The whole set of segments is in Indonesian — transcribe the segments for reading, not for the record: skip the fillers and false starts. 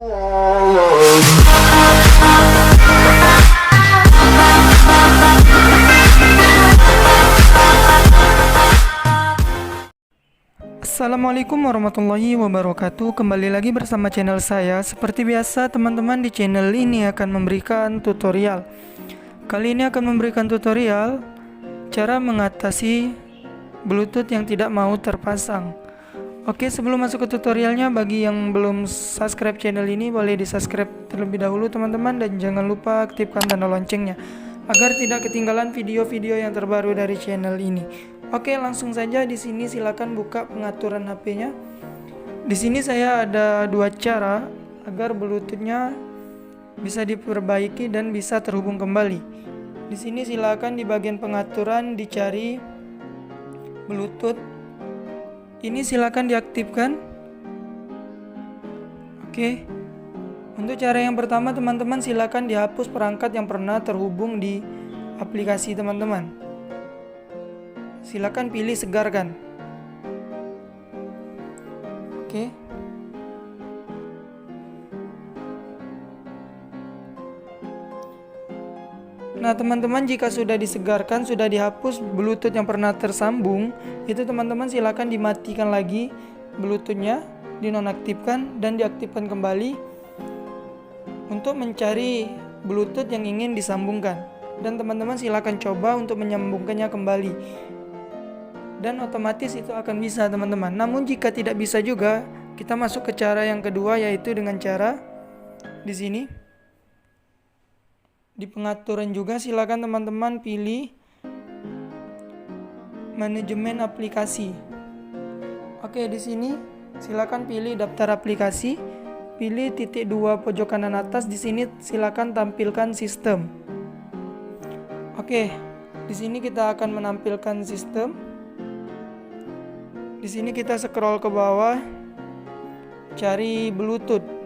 Assalamualaikum warahmatullahi wabarakatuh. Kembali lagi bersama channel saya. Seperti biasa, teman-teman, di channel ini akan memberikan tutorial. Kali ini akan memberikan tutorial cara mengatasi Bluetooth yang tidak mau terpasang. Oke, sebelum masuk ke tutorialnya, bagi yang belum subscribe channel ini, boleh di subscribe terlebih dahulu teman-teman, dan jangan lupa aktifkan tanda loncengnya agar tidak ketinggalan video-video yang terbaru dari channel ini. Oke, langsung saja. Di sini silakan buka pengaturan HP-nya. Di sini saya ada dua cara agar Bluetooth-nya bisa diperbaiki dan bisa terhubung kembali. Di sini silakan di bagian pengaturan dicari Bluetooth. Ini silakan diaktifkan. Oke. Untuk cara yang pertama, teman-teman, silakan dihapus perangkat yang pernah terhubung di aplikasi teman-teman. Silakan pilih segarkan. Oke. Nah, teman-teman, jika sudah disegarkan, sudah dihapus Bluetooth yang pernah tersambung, itu teman-teman silakan dimatikan lagi Bluetooth-nya, dinonaktifkan dan diaktifkan kembali untuk mencari Bluetooth yang ingin disambungkan. Dan teman-teman silakan coba untuk menyambungkannya kembali. Dan otomatis itu akan bisa, teman-teman. Namun jika tidak bisa juga, kita masuk ke cara yang kedua, yaitu dengan cara di sini. Di pengaturan juga silakan teman-teman pilih manajemen aplikasi. Oke, di sini silakan pilih daftar aplikasi, pilih titik 2 pojok kanan atas. Di sini silakan tampilkan sistem. Oke, di sini kita akan menampilkan sistem. Di sini kita scroll ke bawah, cari Bluetooth.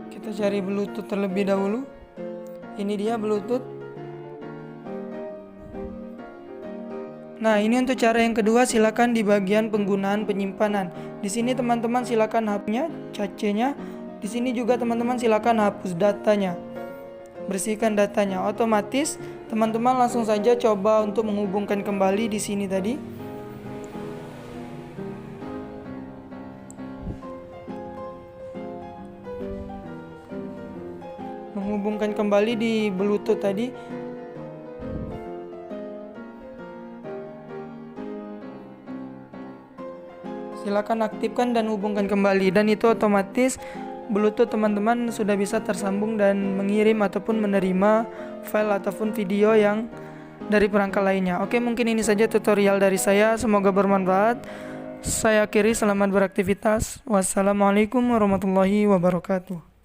Kita cari Bluetooth terlebih dahulu. Ini dia Bluetooth. Nah, ini untuk cara yang kedua, silakan di bagian penggunaan penyimpanan. Di sini teman-teman silakan hapusnya, cache-nya. Di sini juga teman-teman silakan hapus datanya. Bersihkan datanya. Otomatis teman-teman langsung saja coba untuk menghubungkan kembali di sini tadi. Menghubungkan kembali di Bluetooth tadi. Silakan aktifkan dan hubungkan kembali, dan itu otomatis Bluetooth teman-teman sudah bisa tersambung dan mengirim ataupun menerima file ataupun video yang dari perangkat lainnya. Oke, mungkin ini saja tutorial dari saya, semoga bermanfaat. Saya akhiri, selamat beraktivitas. Wassalamualaikum warahmatullahi wabarakatuh.